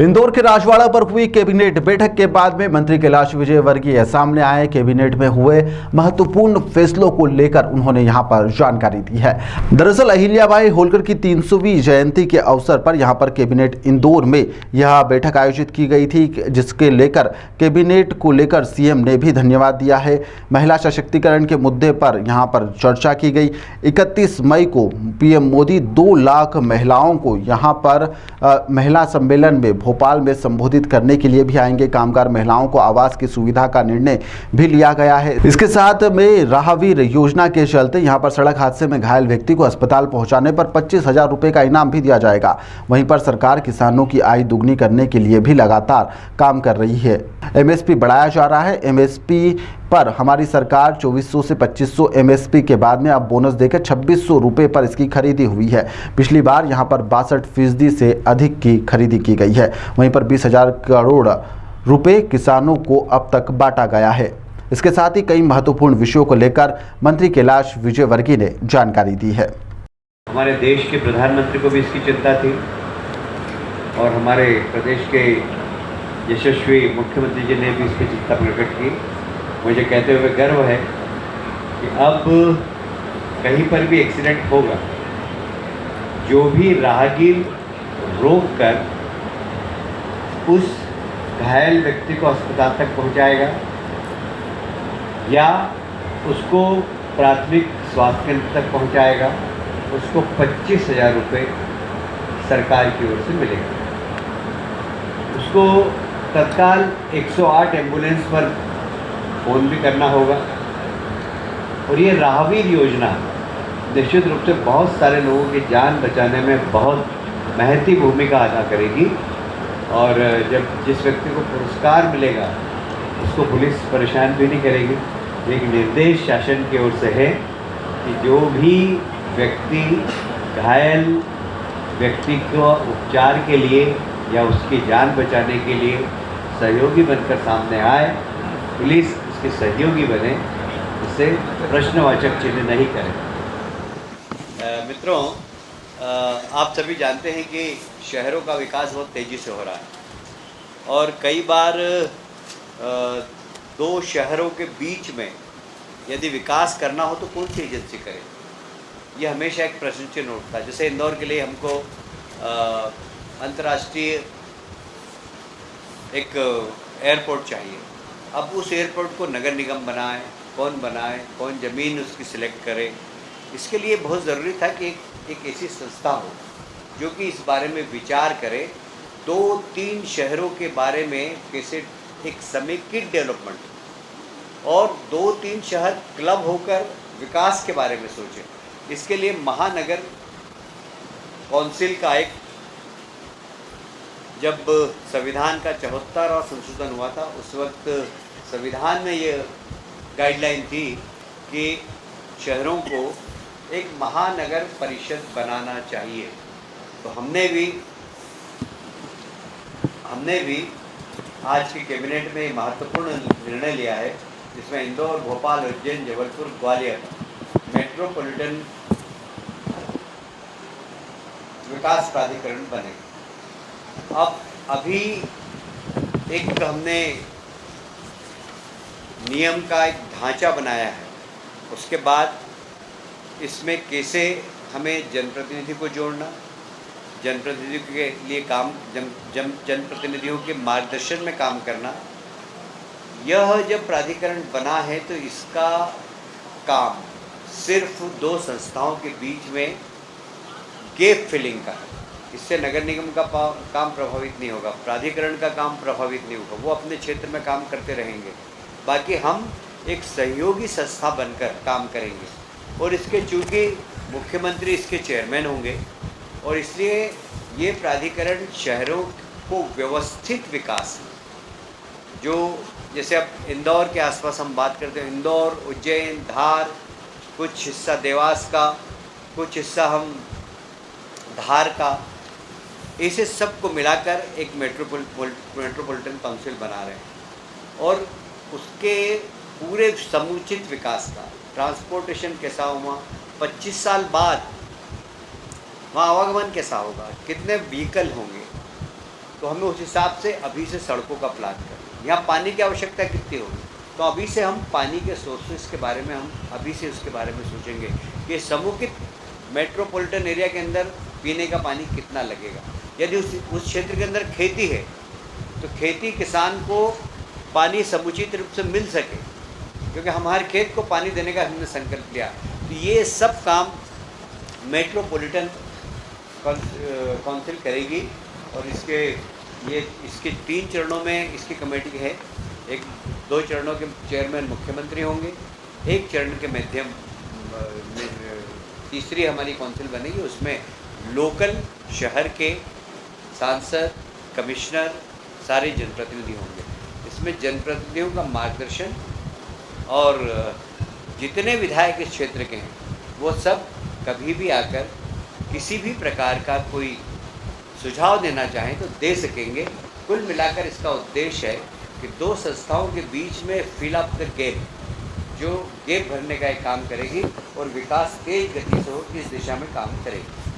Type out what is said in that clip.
इंदौर के राजवाड़ा पर हुई कैबिनेट बैठक के बाद में मंत्री कैलाश विजयवर्गीय सामने आए। कैबिनेट में हुए महत्वपूर्ण फैसलों को लेकर उन्होंने यहां पर जानकारी दी है। दरअसल अहिल्याबाई होलकर की 300वीं जयंती के अवसर पर यहां पर कैबिनेट इंदौर में यह बैठक आयोजित की गई थी, जिसके लेकर कैबिनेट को लेकर सीएम ने भी धन्यवाद दिया है। महिला सशक्तिकरण के मुद्दे पर यहां पर चर्चा की गई। 31 मई को पीएम मोदी 2 लाख महिलाओं को यहां पर महिला सम्मेलन में भोपाल में संबोधित करने के लिए भी आएंगे। कामगार महिलाओं को आवास की सुविधा का निर्णय भी लिया गया है। इसके साथ में राहवीर योजना के चलते यहां पर सड़क हादसे में घायल व्यक्ति को अस्पताल पहुंचाने पर 25,000 रुपए का इनाम भी दिया जाएगा। वहीं पर सरकार किसानों की आय दुगनी करने के लिए भी लगातार काम कर रही है। एमएसपी बढ़ाया जा रहा है। एमएसपी पर हमारी सरकार 2400 से 2500 एमएसपी के बाद में अब बोनस देकर 2600 रुपए पर इसकी खरीदी हुई है। पिछली बार यहां पर 62% से अधिक की खरीदी की गई है। वहीं पर 20,000 करोड़ रुपए किसानों को अब तक बांटा गया है। इसके साथ ही कई महत्वपूर्ण विषयों को लेकर मंत्री कैलाश विजयवर्गीय ने जानकारी दी है। हमारे देश के प्रधानमंत्री को भी इसकी चिंता थी और हमारे प्रदेश के यशस्वी मुख्यमंत्री जी ने भी इसकी चिंता प्रकट की। मुझे कहते हुए गर्व है कि अब कहीं पर भी एक्सीडेंट होगा, जो भी राहगीर रोक कर उस घायल व्यक्ति को अस्पताल तक पहुंचाएगा या उसको प्राथमिक स्वास्थ्य केंद्र तक पहुंचाएगा, उसको 25,000 रुपये सरकार की ओर से मिलेगा। उसको तत्काल 108 एम्बुलेंस पर फ़ोन भी करना होगा। और ये राहवीर योजना निश्चित रूप से बहुत सारे लोगों की जान बचाने में बहुत महत्वपूर्ण भूमिका अदा करेगी। और जब जिस व्यक्ति को पुरस्कार मिलेगा उसको पुलिस परेशान भी नहीं करेगी। एक निर्देश शासन की ओर से है कि जो भी व्यक्ति घायल व्यक्ति को उपचार के लिए या उसकी जान बचाने के लिए सहयोगी बनकर सामने आए, पुलिस उसके सहयोगी बने, इससे प्रश्नवाचक चिन्ह नहीं करें। मित्रों, आप सभी जानते हैं कि शहरों का विकास बहुत तेज़ी से हो रहा है और कई बार 2 शहरों के बीच में यदि विकास करना हो तो कौन सी एजेंसी करे, ये हमेशा एक प्रश्न चिन्ह उठता है। जैसे इंदौर के लिए हमको अंतर्राष्ट्रीय एक एयरपोर्ट चाहिए। अब उस एयरपोर्ट को नगर निगम बनाए, कौन ज़मीन उसकी सिलेक्ट करे। इसके लिए बहुत ज़रूरी था कि एक ऐसी संस्था हो जो कि इस बारे में विचार करे। 2-3 शहरों के बारे में कैसे एक समेकित डेवलपमेंट और 2-3 शहर क्लब होकर विकास के बारे में सोचें। इसके लिए महानगर कौंसिल का एक, जब संविधान का 74वां संशोधन हुआ था उस वक्त संविधान में ये गाइडलाइन थी कि शहरों को एक महानगर परिषद बनाना चाहिए। तो हमने भी आज की कैबिनेट में महत्वपूर्ण निर्णय लिया है, जिसमें इंदौर, भोपाल, उज्जैन, जबलपुर, ग्वालियर मेट्रोपॉलिटन विकास प्राधिकरण बने। अब अभी एक हमने नियम का एक ढांचा बनाया है, उसके बाद इसमें कैसे हमें जनप्रतिनिधि को जोड़ना, जनप्रतिनिधियों के लिए काम जनप्रतिनिधियों के मार्गदर्शन में काम करना। यह जब प्राधिकरण बना है तो इसका काम सिर्फ 2 संस्थाओं के बीच में गैप फिलिंग का है। इससे नगर निगम का काम प्रभावित नहीं होगा, प्राधिकरण का काम प्रभावित नहीं होगा, वो अपने क्षेत्र में काम करते रहेंगे। बाकी हम एक सहयोगी संस्था बनकर काम करेंगे और इसके चूँकि मुख्यमंत्री इसके चेयरमैन होंगे और इसलिए ये प्राधिकरण शहरों को व्यवस्थित विकास, जो जैसे अब इंदौर के आसपास हम बात करते हैं, इंदौर, उज्जैन, धार, कुछ हिस्सा देवास का, कुछ हिस्सा हम धार का, इसे सबको मिलाकर एक मेट्रोपॉलिटन काउंसिल बना रहे हैं और उसके पूरे समुचित विकास का, ट्रांसपोर्टेशन कैसा हुआ, 25 साल बाद वहाँ आवागमन कैसा होगा, कितने व्हीकल होंगे, तो हमें उस हिसाब से अभी से सड़कों का प्लान करें। यहाँ पानी की आवश्यकता कितनी होगी, तो अभी से हम पानी के सोर्सेज के बारे में हम अभी से उसके बारे में सोचेंगे कि समुचित मेट्रोपॉलिटन एरिया के अंदर पीने का पानी कितना लगेगा। यदि उस क्षेत्र के अंदर खेती है तो खेती किसान को पानी समुचित रूप से मिल सके, क्योंकि हमारे खेत को पानी देने का हमने संकल्प लिया। तो ये सब काम मेट्रोपॉलिटन काउंसिल करेगी और इसके 3 चरणों में इसकी कमेटी है। 2 चरणों के चेयरमैन मुख्यमंत्री होंगे, 1 चरण के माध्यम तीसरी हमारी काउंसिल बनेगी। उसमें लोकल शहर के सांसद, कमिश्नर, सारे जनप्रतिनिधि होंगे। इसमें जनप्रतिनिधियों का मार्गदर्शन और जितने विधायक इस क्षेत्र के हैं वो सब कभी भी आकर किसी भी प्रकार का कोई सुझाव देना चाहें तो दे सकेंगे। कुल मिलाकर इसका उद्देश्य है कि 2 संस्थाओं के बीच में फिल अप द गैप, जो गैप भरने का एक काम करेगी और विकास तेज गति से हो इस दिशा में काम करेगी।